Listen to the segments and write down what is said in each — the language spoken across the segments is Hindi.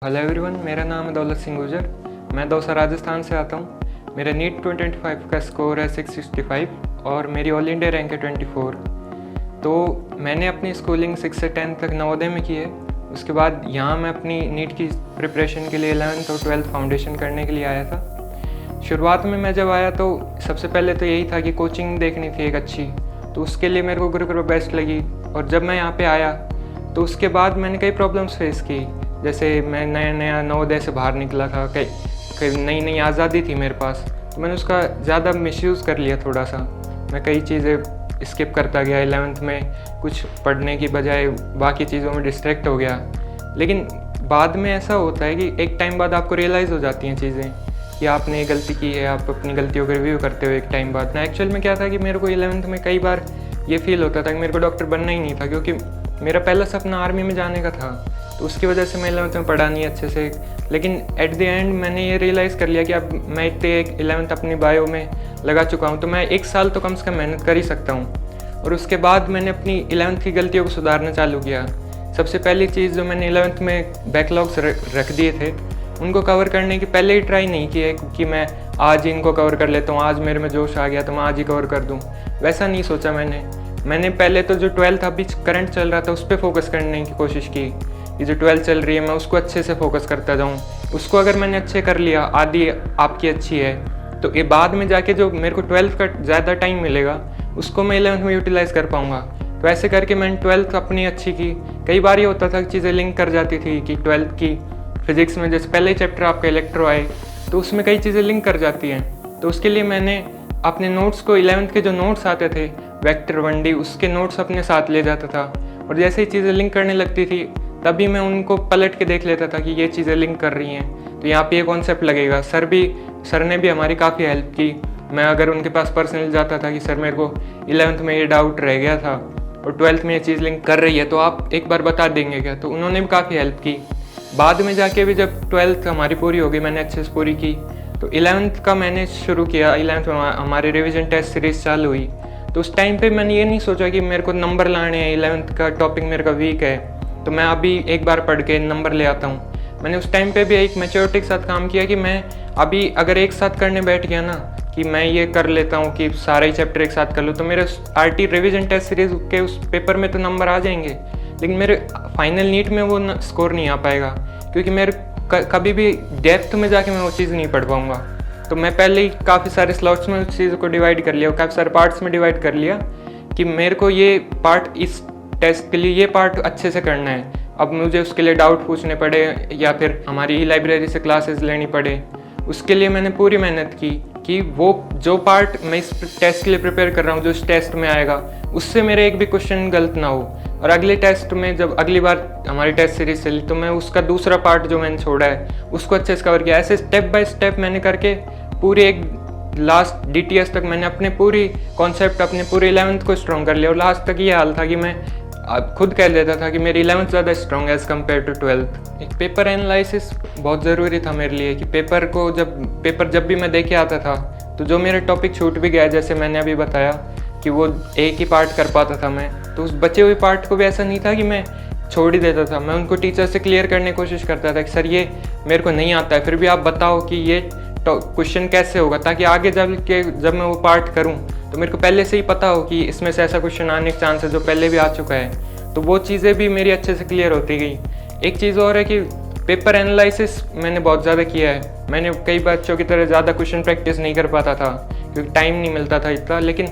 हेलो एवरीवन, मेरा नाम है दौलत सिंह गुजर। मैं दौसा राजस्थान से आता हूँ। मेरा नीट 2025 का स्कोर है 665 और मेरी ऑल इंडिया रैंक है 24। तो मैंने अपनी स्कूलिंग 6 से 10 तक नवोदय में की है। उसके बाद यहाँ मैं अपनी नीट की प्रिपरेशन के लिए 11th और 12th फाउंडेशन करने के लिए आया था। शुरुआत में मैं जब आया तो सबसे पहले तो यही था कि कोचिंग देखनी थी एक अच्छी, तो उसके लिए मेरे को गुरुकुल बेस्ट लगी। और जब मैं यहाँ पे आया तो उसके बाद मैंने कई प्रॉब्लम्स फेस की। जैसे मैं नया नया नवोदय से बाहर निकला था, कई नई नई आज़ादी थी मेरे पास, तो मैंने उसका ज़्यादा मिसयूज़ कर लिया। थोड़ा सा मैं कई चीज़ें स्किप करता गया। 11th में कुछ पढ़ने की बजाय बाकी चीज़ों में डिस्ट्रैक्ट हो गया। लेकिन बाद में ऐसा होता है कि एक टाइम बाद आपको रियलाइज़ हो जाती हैं चीज़ें कि आपने ये गलती की है। आप अपनी गलतियों को रिव्यू करते हो एक टाइम बाद। ना एक्चुअल में क्या था कि मेरे को 11th में कई बार ये फील होता था कि मेरे को डॉक्टर बनना ही नहीं था, क्योंकि मेरा पहला सपना आर्मी में जाने का था। तो उसकी वजह से मैं 11th में पढ़ा नहीं अच्छे से। लेकिन एट द एंड मैंने ये रियलाइज़ कर लिया कि अब मैं इतने 11th अपनी बायो में लगा चुका हूँ, तो मैं 1 साल तो कम से कम मेहनत कर ही सकता हूँ। और उसके बाद मैंने अपनी 11th की गलतियों को सुधारना चालू किया। सबसे पहली चीज़ जो मैंने 11th में बैकलॉग्स रख दिए थे, उनको कवर करने की पहले ही ट्राई नहीं की है कि मैं आज इनको कवर कर लेता हूँ, आज मेरे में जोश आ गया तो मैं आज ही कवर कर दूँ। वैसा नहीं सोचा मैंने पहले तो जो 12th अभी करंट चल रहा था उस पर फोकस करने की कोशिश की। ये जो 12th चल रही है मैं उसको अच्छे से फोकस करता जाऊँ। उसको अगर मैंने अच्छे कर लिया, आधी आपकी अच्छी है, तो ये बाद में जाके जो मेरे को 12th का ज़्यादा टाइम मिलेगा उसको मैं 11th में यूटिलाइज़ कर पाऊँगा। तो ऐसे करके मैंने 12th अपनी अच्छी की। कई बार ये होता था कि चीज़ें लिंक कर जाती थी कि 12th की फिज़िक्स में जैसे पहले चैप्टर आपका इलेक्ट्रो आए तो उसमें कई चीज़ें लिंक कर जाती हैं। तो उसके लिए मैंने अपने नोट्स को 11th के जो नोट्स आते थे वेक्टर 1D, उसके नोट्स अपने साथ ले जाता था। और जैसे ही चीज़ें लिंक करने लगती थी तभी मैं उनको पलट के देख लेता था कि ये चीज़ें लिंक कर रही हैं, तो यहाँ पे ये कॉन्सेप्ट लगेगा। सर ने भी हमारी काफ़ी हेल्प की। मैं अगर उनके पास पर्सनल जाता था कि सर मेरे को 11th में ये डाउट रह गया था और 12th में ये चीज़ लिंक कर रही है, तो आप एक बार बता देंगे क्या, तो उन्होंने भी काफ़ी हेल्प की। बाद में जाके भी जब 12th हमारी पूरी हो गई, मैंने अच्छे से पूरी की, तो 11th का मैंने शुरू किया। 11th में हमारी रिविजन टेस्ट सीरीज़ चालू हुई। तो उस टाइम पे मैंने ये नहीं सोचा कि मेरे को नंबर लाने हैं, 11th का टॉपिक मेरे का वीक है तो मैं अभी एक बार पढ़ के नंबर ले आता हूँ। मैंने उस टाइम पे भी एक मैच्योरिटी के साथ काम किया कि मैं अभी अगर एक साथ करने बैठ गया ना कि मैं ये कर लेता हूँ कि सारे ही चैप्टर एक साथ कर लूँ, तो मेरे RT रिविजन टेस्ट सीरीज़ के उस पेपर में तो नंबर आ जाएंगे, लेकिन मेरे फाइनल नीट में वो स्कोर नहीं आ पाएगा, क्योंकि मेरे कभी भी डेप्थ में जाके मैं वो चीज़ नहीं पढ़ पाऊँगा। तो मैं पहले ही काफ़ी सारे स्लॉट्स में उस चीज़ को डिवाइड कर लिया, काफ़ी सारे पार्ट्स में डिवाइड कर लिया कि मेरे को ये पार्ट इस टेस्ट के लिए ये पार्ट अच्छे से करना है। अब मुझे उसके लिए डाउट पूछने पड़े या फिर हमारी ई लाइब्रेरी से क्लासेस लेनी पड़े, उसके लिए मैंने पूरी मेहनत की कि वो जो पार्ट मैं इस टेस्ट के लिए प्रिपेयर कर रहा हूँ, जो इस टेस्ट में आएगा, उससे मेरे एक भी क्वेश्चन गलत ना हो। और अगले टेस्ट में जब अगली बार हमारी टेस्ट सीरीज चली तो मैं उसका दूसरा पार्ट जो मैंने छोड़ा है उसको अच्छे से कवर किया। ऐसे स्टेप बाय स्टेप मैंने करके पूरे एक लास्ट DTS तक मैंने अपने पूरी कॉन्सेप्ट अपने पूरे 11th को स्ट्रॉन्ग कर लिया। और लास्ट तक ये हाल था कि मैं खुद कह लेता था कि मेरी 11th ज़्यादा स्ट्रॉन्ग है एज़ कम्पेयर टू 12th। एक पेपर एनालिसिस बहुत ज़रूरी था मेरे लिए कि पेपर जब भी मैं देखे आता था तो जो मेरे टॉपिक छूट भी गया, जैसे मैंने अभी बताया कि वो एक ही पार्ट कर पाता था मैं, तो उस बचे हुए पार्ट को भी ऐसा नहीं था कि मैं छोड़ ही देता था। मैं उनको टीचर से क्लियर करने की कोशिश करता था कि सर ये मेरे को नहीं आता है, फिर भी आप बताओ कि ये क्वेश्चन कैसे होगा, ताकि आगे जब मैं वो पार्ट करूं तो मेरे को पहले से ही पता हो कि इसमें से ऐसा क्वेश्चन आने के चांस है जो पहले भी आ चुका है। तो वो चीज़ें भी मेरी अच्छे से क्लियर होती गई। एक चीज़ और है कि पेपर एनालिसिस मैंने बहुत ज़्यादा किया है। मैंने कई बच्चों की तरह ज़्यादा क्वेश्चन प्रैक्टिस नहीं कर पाता था क्योंकि टाइम नहीं मिलता था इतना, लेकिन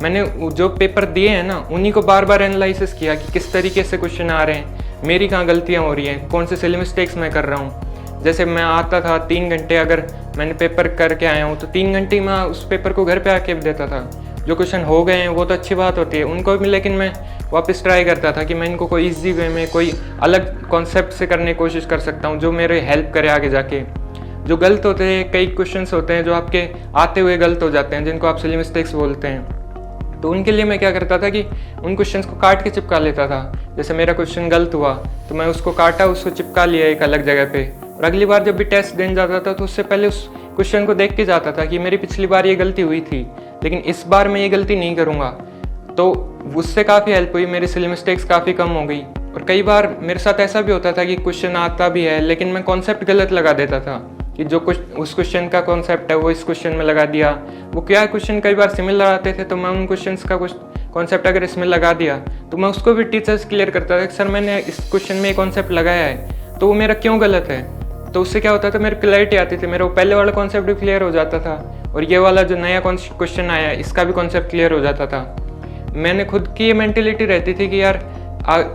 मैंने जो पेपर दिए हैं ना उन्हीं को बार बार एनालिसिस किया कि किस तरीके से क्वेश्चन आ रहे हैं, मेरी कहाँ गलतियाँ हो रही हैं, कौन से सिली मिस्टेक्स मैं कर रहा हूँ। जैसे मैं आता था 3 घंटे, अगर मैंने पेपर करके आया हूँ तो 3 घंटे मैं उस पेपर को घर पे आके देता था। जो क्वेश्चन हो गए हैं वो तो अच्छी बात होती है उनको भी, लेकिन मैं वापस ट्राई करता था कि मैं इनको कोई इजी वे में कोई अलग कॉन्सेप्ट से करने की कोशिश कर सकता हूँ जो मेरे हेल्प करे आगे जाके। जो गलत होते हैं, कई क्वेश्चंस होते हैं जो आपके आते हुए गलत हो जाते हैं, जिनको आप सिली मिस्टेक्स बोलते हैं, तो उनके लिए मैं क्या करता था कि उन क्वेश्चंस को काट के चिपका लेता था। जैसे मेरा क्वेश्चन गलत हुआ तो मैं उसको काटा, उसको चिपका लिया एक अलग जगह पे, और अगली बार जब भी टेस्ट देने जाता था तो उससे पहले उस क्वेश्चन को देख के जाता था कि मेरी पिछली बार ये गलती हुई थी लेकिन इस बार मैं ये गलती नहीं करूँगा। तो उससे काफ़ी हेल्प हुई, मेरी सिली मिस्टेक्स काफ़ी कम हो गई और कई बार मेरे साथ ऐसा भी होता था कि क्वेश्चन आता भी है लेकिन मैं कॉन्सेप्ट गलत लगा देता था कि जो कुछ उस क्वेश्चन का कॉन्सेप्ट है वो इस क्वेश्चन में लगा दिया। वो क्या क्वेश्चन कई बार सिमिलर आते थे तो मैं उन क्वेश्चंस का कुछ कॉन्सेप्ट अगर इसमें लगा दिया तो मैं उसको भी टीचर्स क्लियर करता था कि सर मैंने इस क्वेश्चन में ये कॉन्सेप्ट लगाया है तो वो मेरा क्यों गलत है। तो उससे क्या होता था, मेरी क्लैरिटी आती थी, मेरा वो पहले वाला कॉन्सेप्ट भी क्लियर हो जाता था और ये वाला जो नया क्वेश्चन आया है इसका भी कॉन्सेप्ट क्लियर हो जाता था। मैंने खुद की ये मेंटेलिटी रहती थी कि यार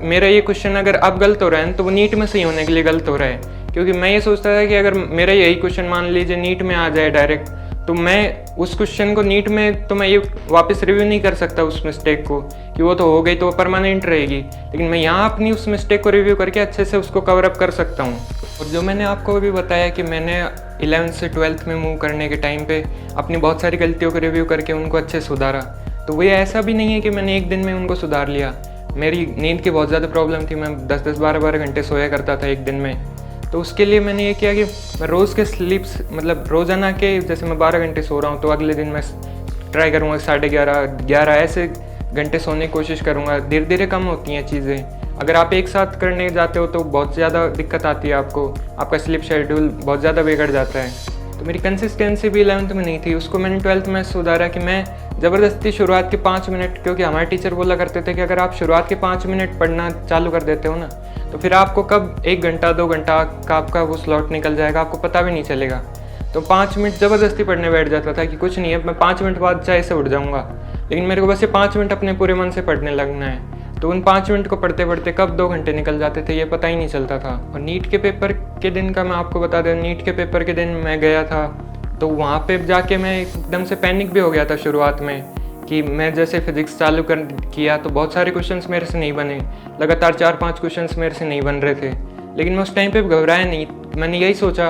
मेरा ये क्वेश्चन अगर अब गलत हो रहा है तो वो नीट में सही होने के लिए गलत हो रहा है, क्योंकि मैं ये सोचता था कि अगर मेरा यही क्वेश्चन मान लीजिए नीट में आ जाए डायरेक्ट तो मैं उस क्वेश्चन को नीट में तो मैं ये वापस रिव्यू नहीं कर सकता उस मिस्टेक को कि वो तो हो गई तो वो परमानेंट रहेगी, लेकिन मैं यहाँ अपनी उस मिस्टेक को रिव्यू करके अच्छे से उसको कवर अप कर सकता हूँ। और जो मैंने आपको अभी बताया कि मैंने 11th से 12th में मूव करने के टाइम पे अपनी बहुत सारी गलतियों को रिव्यू करके उनको अच्छे सुधारा, तो वो ऐसा भी नहीं है कि मैंने एक दिन में उनको सुधार लिया। मेरी नींद की बहुत ज़्यादा प्रॉब्लम थी, मैं 10-10 12-12 घंटे सोया करता था एक दिन में। तो उसके लिए मैंने ये किया कि मैं रोज़ के स्लीप्स मतलब रोज़ाना के जैसे मैं 12 घंटे सो रहा हूँ तो अगले दिन मैं ट्राई करूँगा 11:30-11 ऐसे घंटे सोने की कोशिश करूँगा। धीरे धीरे कम होती हैं चीज़ें, अगर आप एक साथ करने जाते हो तो बहुत ज़्यादा दिक्कत आती है आपको, आपका स्लीप शेड्यूल बहुत ज़्यादा बिगड़ जाता है। तो मेरी कंसिस्टेंसी भी 11th में नहीं थी, उसको मैंने 12th में सुधारा कि मैं ज़बरदस्ती शुरुआत के 5 मिनट, क्योंकि हमारे टीचर बोला करते थे कि अगर आप शुरुआत के 5 मिनट पढ़ना चालू कर देते हो ना तो फिर आपको कब 1 घंटा 2 घंटा का आपका वो स्लॉट निकल जाएगा, आपको पता भी नहीं चलेगा। तो 5 मिनट ज़बरदस्ती पढ़ने बैठ जाता था कि कुछ नहीं है, मैं 5 मिनट बाद चाहे से उठ जाऊँगा, लेकिन मेरे को बस ये 5 मिनट अपने पूरे मन से पढ़ने लगना है। तो उन 5 मिनट को पढ़ते पढ़ते कब 2 घंटे निकल जाते थे ये पता ही नहीं चलता था। और नीट के पेपर के दिन का मैं आपको बता दें, नीट के पेपर के दिन मैं गया था तो वहाँ पे जाके मैं एकदम से पैनिक भी हो गया था शुरुआत में कि मैं जैसे फिजिक्स चालू कर किया तो बहुत सारे क्वेश्चंस मेरे से नहीं बने, लगातार 4-5 क्वेश्चंस मेरे से नहीं बन रहे थे, लेकिन मैं उस टाइम पे घबराया नहीं। मैंने यही सोचा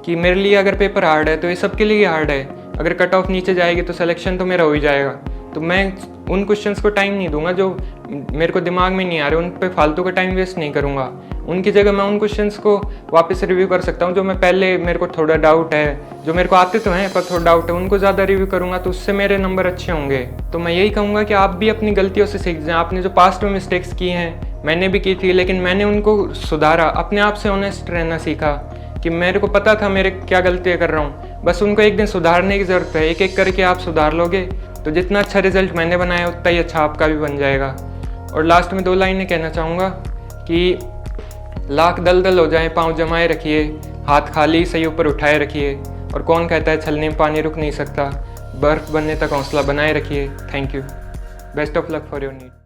कि मेरे लिए अगर पेपर हार्ड है तो ये सबके लिए हार्ड है, अगर कट ऑफ नीचे जाएगी तो सिलेक्शन तो मेरा हो ही जाएगा। तो मैं उन क्वेश्चंस को टाइम नहीं दूंगा जो मेरे को दिमाग में नहीं आ रहे, उन पे फालतू का टाइम वेस्ट नहीं करूंगा। उनकी जगह मैं उन क्वेश्चंस को वापस रिव्यू कर सकता हूँ जो मैं पहले मेरे को थोड़ा डाउट है, जो मेरे को आते तो हैं पर थोड़ा डाउट है, उनको ज़्यादा रिव्यू करूँगा तो उससे मेरे नंबर अच्छे होंगे। तो मैं यही कहूँगा कि आप भी अपनी गलतियों से सीख जाएं। आपने जो पास्ट में मिस्टेक्स की हैं, मैंने भी की थी, लेकिन मैंने उनको सुधारा, अपने आप से ऑनेस्ट रहना सीखा कि मेरे को पता था मेरे क्या गलतियाँ कर रहा हूँ, बस उनको एक दिन सुधारने की ज़रूरत है। एक एक करके आप सुधार लोगे तो जितना अच्छा रिजल्ट मैंने बनाया उतना ही अच्छा आपका भी बन जाएगा। और लास्ट में 2 लाइनें कहना चाहूँगा कि लाख दलदल हो जाए पाँव जमाए रखिए, हाथ खाली सही ऊपर उठाए रखिए, और कौन कहता है छलने में पानी रुक नहीं सकता, बर्फ़ बनने तक हौसला बनाए रखिए। Thank you, best of luck for your need.